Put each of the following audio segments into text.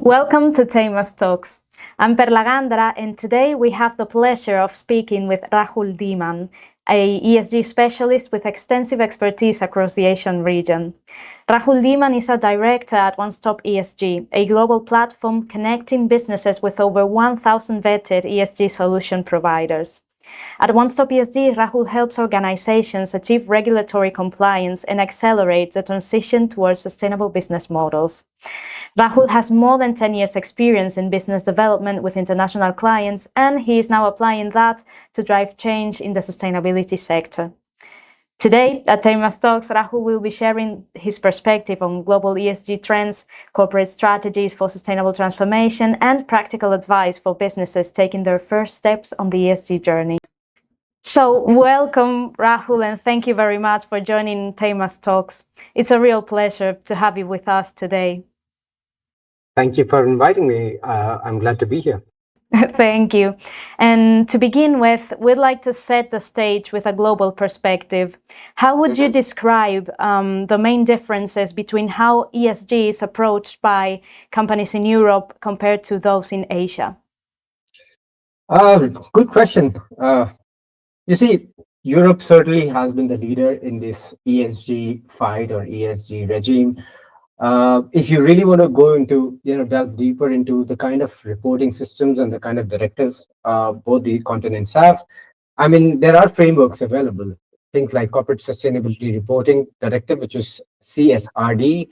Welcome to TEIMAS Talks. I'm Perla Gandara, and today we have the pleasure of speaking with Rahul Dhiman, a ESG specialist with extensive expertise across the Asian region. Rahul Dhiman is a director at One Stop ESG, a global platform connecting businesses with over 1,000 vetted ESG solution providers. At One Stop ESG, Rahul helps organizations achieve regulatory compliance and accelerate the transition towards sustainable business models. Rahul has more than 10 years' experience in business development with international clients, and he is now applying that to drive change in the sustainability sector. Today, at TEIMAS Talks, Rahul will be sharing his perspective on global ESG trends, corporate strategies for sustainable transformation, and practical advice for businesses taking their first steps on the ESG journey. So, welcome, Rahul, and thank you very much for joining TEIMAS Talks. It's a real pleasure to have you with us today. Thank you for inviting me. I'm glad to be here. Thank you. And to begin with, we'd like to set the stage with a global perspective. How would you describe the main differences between how ESG is approached by companies in Europe compared to those in Asia? Good question. You see, Europe certainly has been the leader in this ESG fight or ESG regime. If you really want to go into, delve deeper into the kind of reporting systems and the kind of directives both the continents have, I mean, there are frameworks available. Things like Corporate Sustainability Reporting Directive, which is CSRD.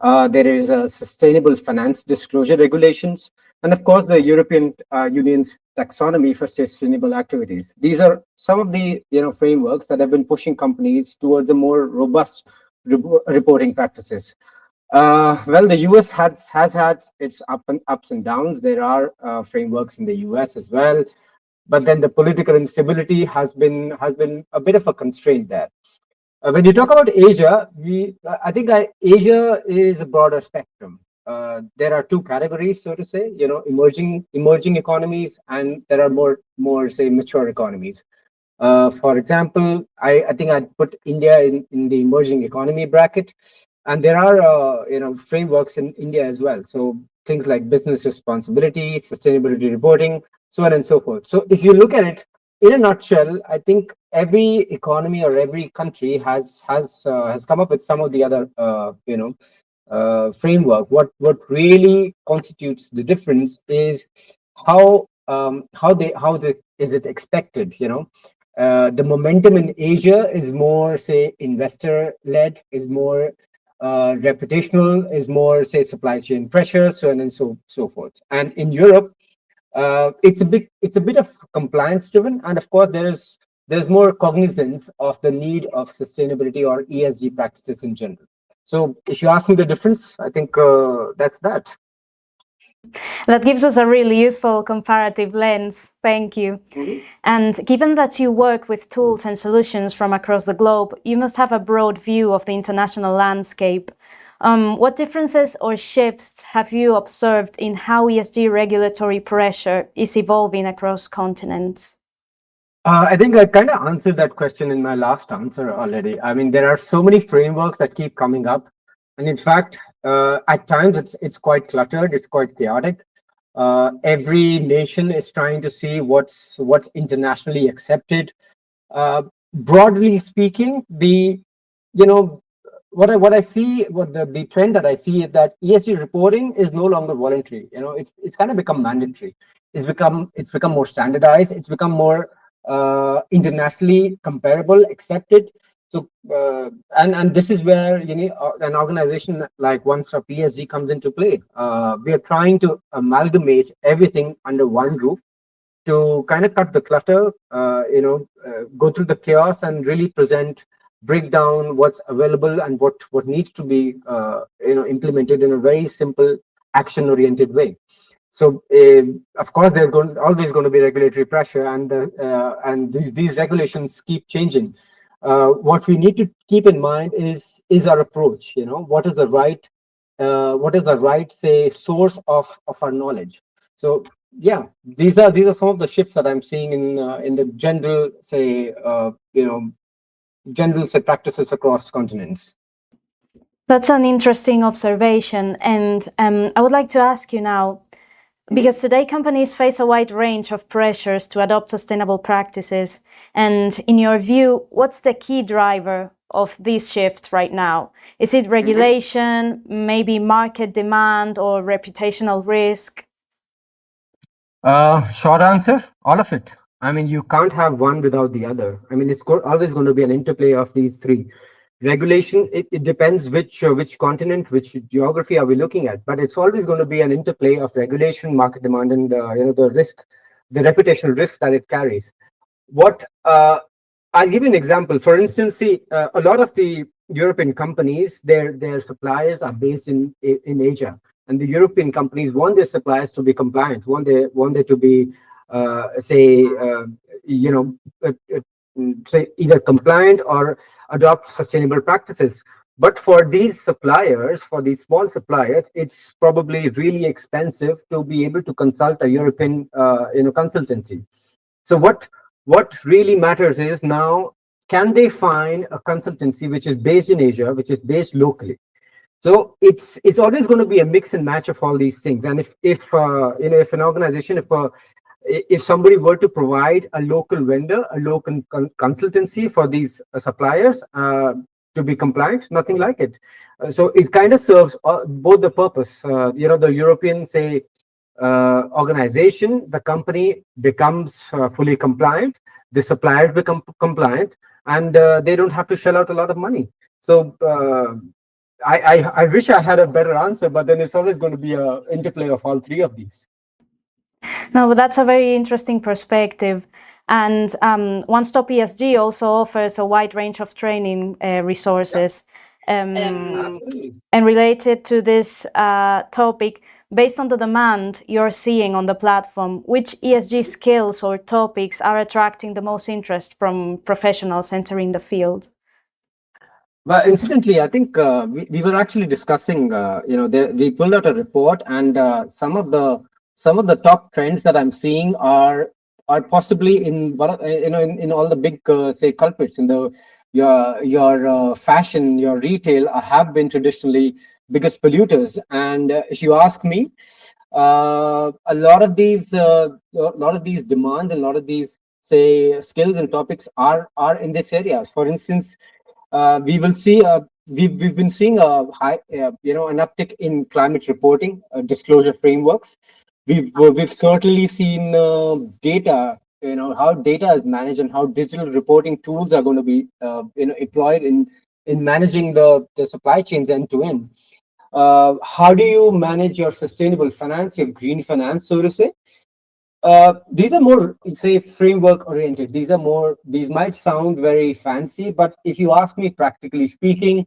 There is a Sustainable Finance Disclosure Regulations, and of course, the European Union's Taxonomy for Sustainable Activities. These are some of the frameworks that have been pushing companies towards a more robust reporting practices. Well, the US has had its ups and downs. There are frameworks in the US as well, but then the political instability has been a bit of a constraint there. When you talk about Asia, I think Asia is a broader spectrum. There are two categories, so to say, emerging economies, and there are more say mature economies. For example, I think I'd put India in the emerging economy bracket. And there are, frameworks in India as well. So things like business responsibility, sustainability reporting, so on and so forth. So if you look at it in a nutshell, I think every economy or every country has come up with some of the other, framework. What really constitutes the difference is how is it expected? The momentum in Asia is more, say, investor led, is more reputational, is more, say, supply chain pressure, so on and so forth. And in Europe, it's a bit of compliance driven, and of course there's more cognizance of the need of sustainability or ESG practices in general. So if you ask me the difference, I think that's that. That gives us a really useful comparative lens. Thank you. Mm-hmm. And given that you work with tools and solutions from across the globe, you must have a broad view of the international landscape. What differences or shifts have you observed in how ESG regulatory pressure is evolving across continents? I think I kind of answered that question in my last answer already. I mean, there are so many frameworks that keep coming up. And in fact, at times it's quite cluttered, it's quite chaotic. Every nation is trying to see what's internationally accepted. Broadly speaking, the trend that I see is that ESG reporting is no longer voluntary. It's kind of become mandatory. It's become more standardized. It's become more internationally comparable, accepted. So, and this is where an organization like One Stop ESG comes into play. We are trying to amalgamate everything under one roof to kind of cut the clutter, go through the chaos and really break down what's available and what needs to be implemented in a very simple, action-oriented way. So, of course, there's always going to be regulatory pressure, and these regulations keep changing. What we need to keep in mind is our approach. What is the right say source of our knowledge. So yeah, these are some of the shifts that I'm seeing in the general say practices across continents. That's an interesting observation. And I would like to ask you now, because today companies face a wide range of pressures to adopt sustainable practices. And in your view, what's the key driver of this shift right now? Is it regulation, maybe market demand, or reputational risk? Short answer, all of it. I mean, you can't have one without the other. I mean, always going to be an interplay of these three. Regulation, it depends which continent, which geography are we looking at, but it's always going to be an interplay of regulation, market demand, and the risk, the reputational risk that it carries. What I'll give you an example. For instance, see, a lot of the European companies, their suppliers are based in Asia, and the European companies want their suppliers to be compliant, want they to be, say, say either compliant or adopt sustainable practices. But for these suppliers, for these small suppliers, it's probably really expensive to be able to consult a European, consultancy. So what really matters is now, can they find a consultancy which is based in Asia, which is based locally? So it's always going to be a mix and match of all these things. And if an organization, if somebody were to provide a local vendor, a local consultancy for these suppliers to be compliant, nothing like it. So it kind of serves both the purpose. The European, say, organization, the company becomes fully compliant, the suppliers become compliant, and they don't have to shell out a lot of money. So I wish I had a better answer, but then it's always going to be an interplay of all three of these. No, but that's a very interesting perspective. And One Stop ESG also offers a wide range of training resources. And related to this topic, based on the demand you're seeing on the platform, which ESG skills or topics are attracting the most interest from professionals entering the field? Well, incidentally, I think we were actually discussing. We pulled out a report, and some of the top trends that I'm seeing are possibly in all the big say culprits in the your fashion, your retail have been traditionally biggest polluters. And if you ask me, a lot of these demands and a lot of these, say, skills and topics are in this area. For instance, we will see we've been seeing a high an uptick in climate reporting, disclosure frameworks. We've certainly seen data, how data is managed and how digital reporting tools are going to be employed in managing the supply chains end to end. How do you manage your sustainable finance, your green finance, so to say? These are more, say, framework oriented. These might sound very fancy, but if you ask me, practically speaking,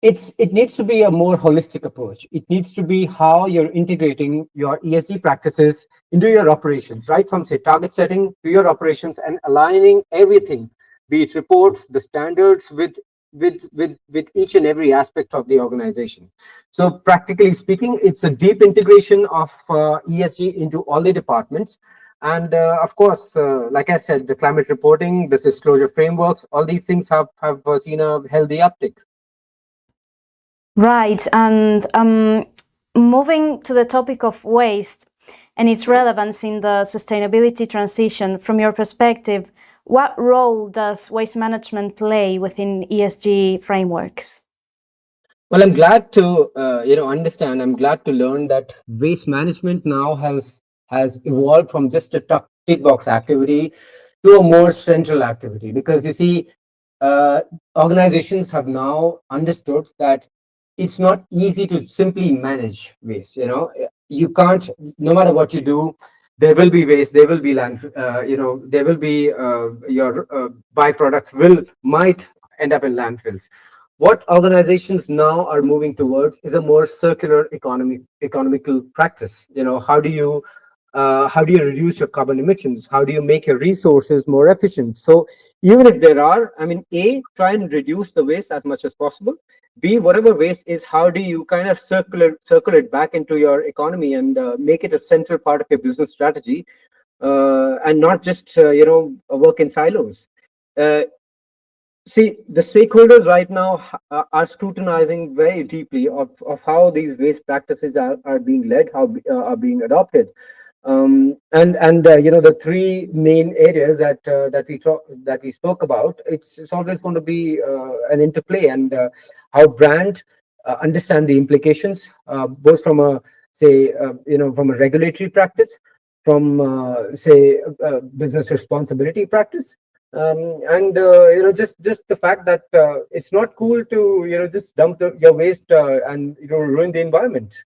it needs to be a more holistic approach. It needs to be how you're integrating your ESG practices into your operations, right from, say, target setting to your operations, and aligning everything, be it reports, the standards, with each and every aspect of the organization. So practically speaking, it's a deep integration of ESG into all the departments. And of course, like I said, the climate reporting, the disclosure frameworks, all these things have seen a healthy uptick. Right. And moving to the topic of waste and its relevance in the sustainability transition, from your perspective, what role does waste management play within ESG frameworks? Well, I'm glad to understand. I'm glad to learn that waste management now has evolved from just a tick box activity to a more central activity. Because you see, uh, organizations have now understood that it's not easy to simply manage waste. You can't. No matter what you do, there will be waste. There will be land. There will be your byproducts might end up in landfills. What organizations now are moving towards is a more circular economical practice. How do you reduce your carbon emissions? How do you make your resources more efficient? So even if there are, I mean, A, try and reduce the waste as much as possible. B, whatever waste is, how do you kind of circulate back into your economy and make it a central part of your business strategy, and not just work in silos. Uh, See, the stakeholders right now are scrutinizing very deeply of how these waste practices are being led, are being adopted. And the three main areas that we spoke about, it's always going to be an interplay, and how brand understand the implications, both from a, say, from a regulatory practice, from say, business responsibility practice, and just the fact that it's not cool to just dump your waste and ruin the environment.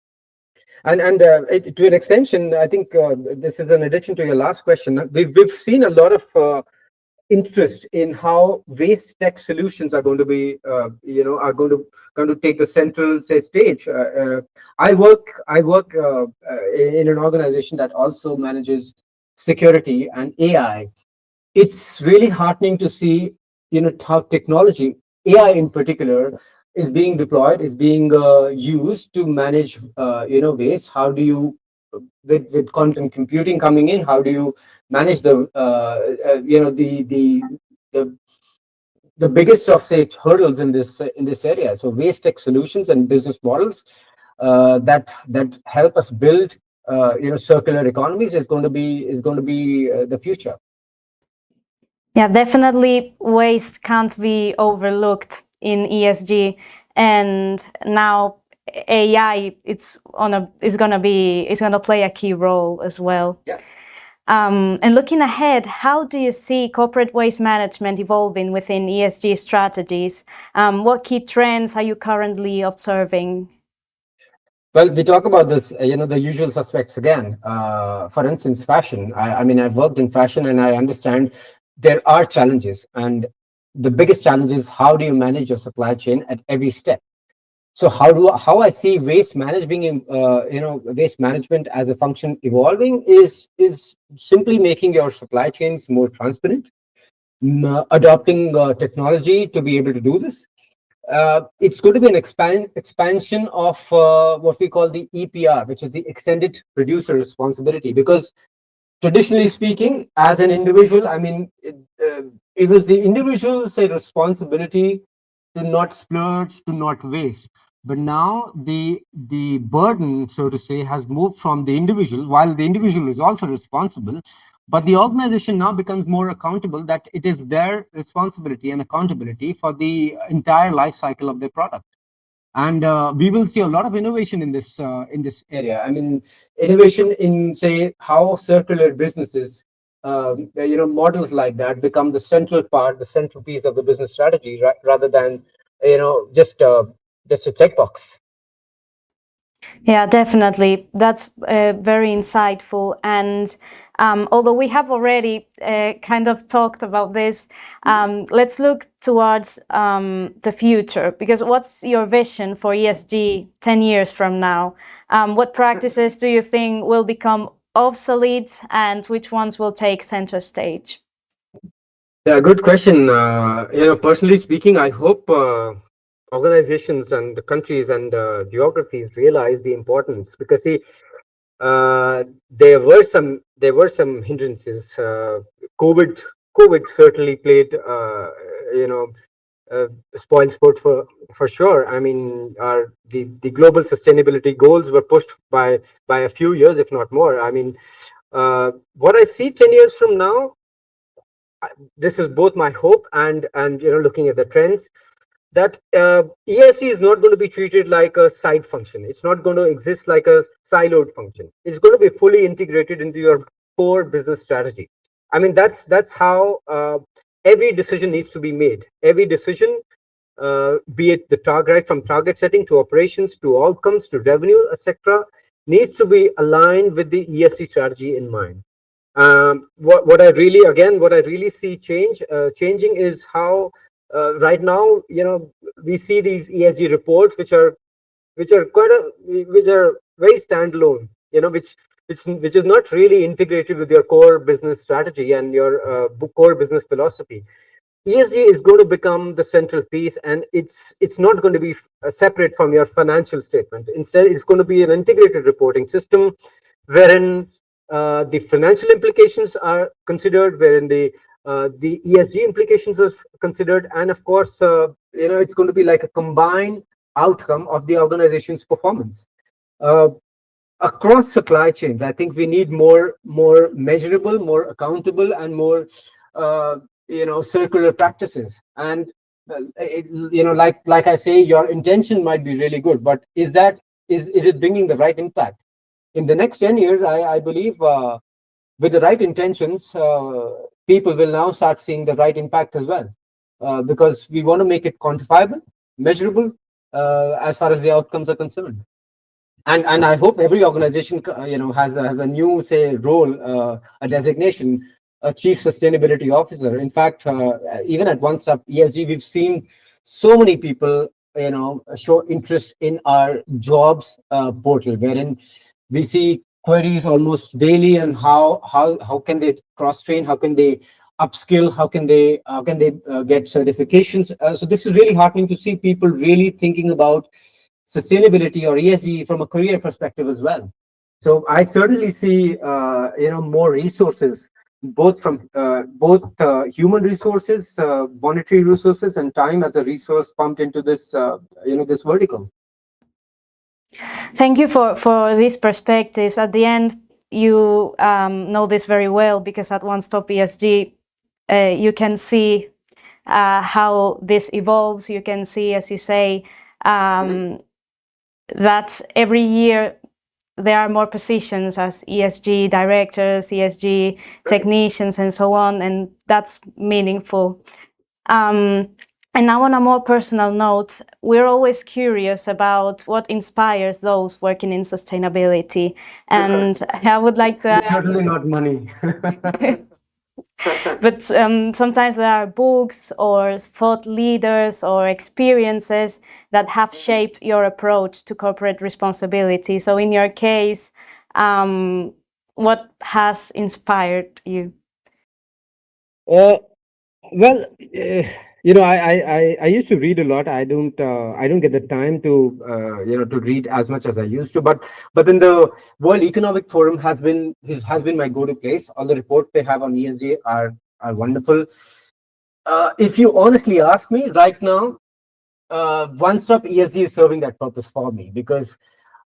To an extension, I think this is an addition to your last question. We've seen a lot of interest in how waste tech solutions are going to be, going to take the central, say, stage. I work in an organization that also manages security and AI. It's really heartening to see how technology, AI in particular, is being deployed, is being used to manage waste. How do you, with quantum computing coming in, how do you manage the the the biggest of, say, hurdles in this area? So waste tech solutions and business models that help us build circular economies is going to be the future. Yeah, definitely waste can't be overlooked in ESG, and now AI is gonna play a key role as well. Yeah. And looking ahead, how do you see corporate waste management evolving within ESG strategies? What key trends are you currently observing? Well, we talk about this, the usual suspects again. For instance, fashion. I mean, I've worked in fashion, and I understand there are challenges. And the biggest challenge is, how do you manage your supply chain at every step? So how I see waste management as a function evolving is simply making your supply chains more transparent, adopting technology to be able to do this. It's going to be an expansion of what we call the EPR, which is the extended producer responsibility. Because traditionally speaking, as an individual, I mean, it was the individual's, say, responsibility to not splurge, to not waste. But now the burden, so to say, has moved from the individual, while the individual is also responsible, but the organization now becomes more accountable, that it is their responsibility and accountability for the entire life cycle of their product. And we will see a lot of innovation in this area. I mean, innovation in, say, how circular businesses, models like that become the central part, the central piece of the business strategy, rather than just a checkbox. Yeah, definitely. That's very insightful. And although we have already kind of talked about this, let's look towards the future. Because what's your vision for ESG 10 years from now? What practices do you think will become obsolete, and which ones will take center stage? Yeah, good question. Personally speaking, I hope organizations and countries and geographies realize the importance, because see, there were some hindrances. COVID certainly played spoil sport for sure. I mean, the global sustainability goals were pushed by a few years, if not more. I mean, what I see 10 years from now, this is both my hope and looking at the trends, that ESG is not going to be treated like a side function. It's not going to exist like a siloed function. It's going to be fully integrated into your core business strategy. I mean, that's how every decision needs to be made. Every decision, be it the target, right from target setting to operations to outcomes to revenue, etc., needs to be aligned with the ESG strategy in mind. What I really see changing is how right now, we see these ESG reports, which are very standalone, which is not really integrated with your core business strategy and your core business philosophy. ESG is going to become the central piece, and it's not going to be separate from your financial statement. Instead, it's going to be an integrated reporting system, wherein the financial implications are considered, wherein the the ESG implications are considered, and of course, it's going to be like a combined outcome of the organization's performance. Uh, Across supply chains, I think we need more measurable, more accountable, and more circular practices. And like I say, your intention might be really good, but is it bringing the right impact? In the next 10 years, I believe with the right intentions, people will now start seeing the right impact as well, because we want to make it quantifiable, measurable, as far as the outcomes are concerned. And I hope every organization has a new, say, role, a designation, a chief sustainability officer. In fact, even at One Stop ESG, we've seen so many people show interest in our jobs portal, wherein we see queries almost daily on how can they cross train, how can they upskill, how can they get certifications. So this is really heartening to see people really thinking about sustainability or ESG from a career perspective as well. So I certainly see more resources, both from human resources, monetary resources, and time as a resource pumped into this vertical. Thank you for these perspectives. At the end, you know this very well, because at One Stop ESG, you can see how this evolves. You can see, as you say, that every year there are more positions as ESG directors, ESG technicians, and so on, and that's meaningful. And now, on a more personal note, we're always curious about what inspires those working in sustainability. And I would like to It's certainly not money. but sometimes there are books or thought leaders or experiences that have shaped your approach to corporate responsibility. So in your case, what has inspired you? Well, I used to read a lot. I don't get the time to read as much as I used to. But then the World Economic Forum has been my go-to place. All the reports they have on ESG are wonderful. If you honestly ask me right now, One Stop ESG is serving that purpose for me, because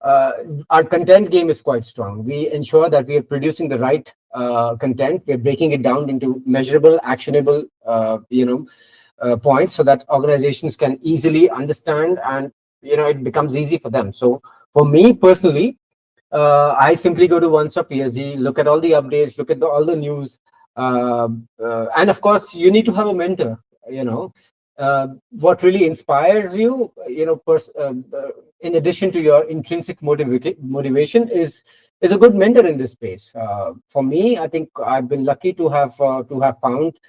our content game is quite strong. We ensure that we are producing the right content. We're breaking it down into measurable, actionable, points, so that organizations can easily understand, and it becomes easy for them. So for me personally, I simply go to One Stop ESG, look at all the updates, look at all the news, and of course, you need to have a mentor. What really inspires you, in addition to your intrinsic motivation, is a good mentor in this space. For me, I think I've been lucky to have found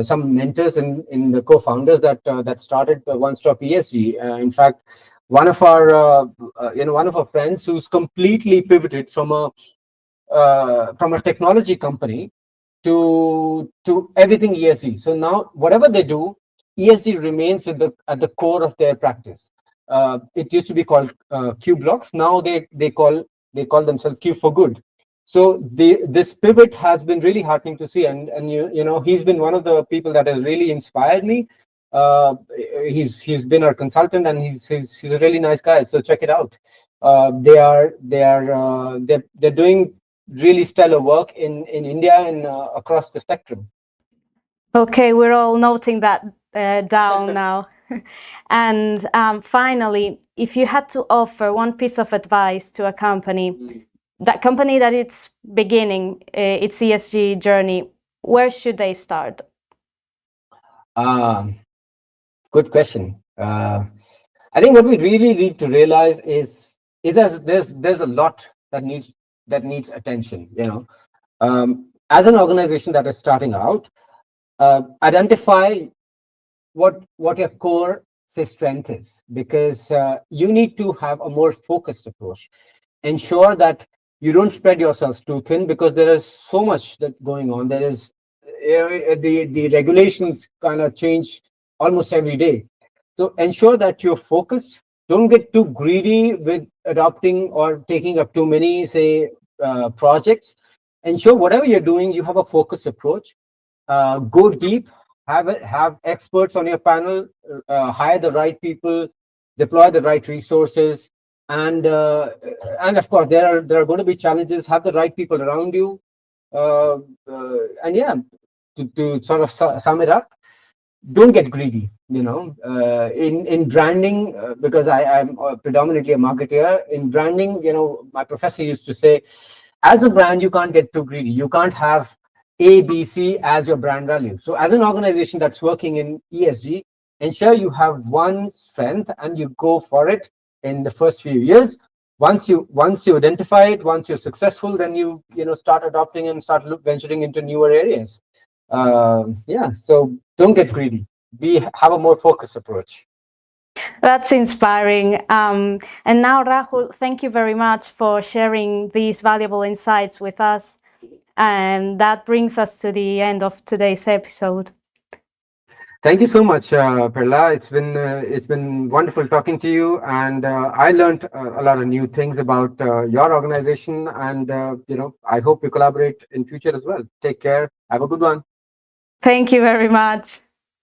some mentors in the co-founders that started One Stop ESG. In fact, one of our friends who's completely pivoted from a technology company to everything ESG. So now whatever they do, ESG remains at the core of their practice. It used to be called Q blocks. Now they call themselves Q for good. So this pivot has been really heartening to see, and he's been one of the people that has really inspired me. He's been our consultant, and he's a really nice guy. So check it out. They're doing really stellar work in India and across the spectrum. Okay, we're all noting that down now. And finally, if you had to offer one piece of advice to a company, that company that it's beginning its ESG journey, where should they start? Good question. I think what we really need to realize is as there's a lot that needs attention. As an organization that is starting out, identify what your core, say, strength is, because you need to have a more focused approach. Ensure that you don't spread yourselves too thin, because there is so much that's going on. There is the regulations kind of change almost every day. So ensure that you're focused. Don't get too greedy with adopting or taking up too many, say, projects. Ensure whatever you're doing, you have a focused approach. go deep, have experts on your panel, hire the right people, deploy the right resources, and of course there are going to be challenges. Have the right people around you, and yeah, to sort of sum it up, don't get greedy. In branding, because I'm predominantly a marketer. In branding, my professor used to say, as a brand, you can't get too greedy. You can't have A, B, C as your brand value. So as an organization that's working in ESG, ensure you have one strength and you go for it in the first few years. Once you identify it, once you're successful, then you start adopting and start venturing into newer areas. So don't get greedy. Have a more focused approach. That's inspiring. And now, Rahul, thank you very much for sharing these valuable insights with us. And that brings us to the end of today's episode. Thank you so much, Perla. It's been wonderful talking to you, and I learned a lot of new things about your organization. And I hope we collaborate in future as well. Take care. Have a good one. Thank you very much.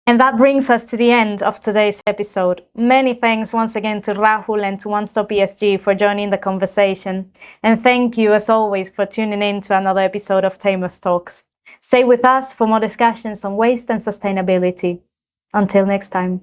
And that brings us to the end of today's episode. Many thanks once again to Rahul and to One Stop ESG for joining the conversation. And thank you, as always, for tuning in to another episode of TEIMAS Talks. Stay with us for more discussions on waste and sustainability. Until next time.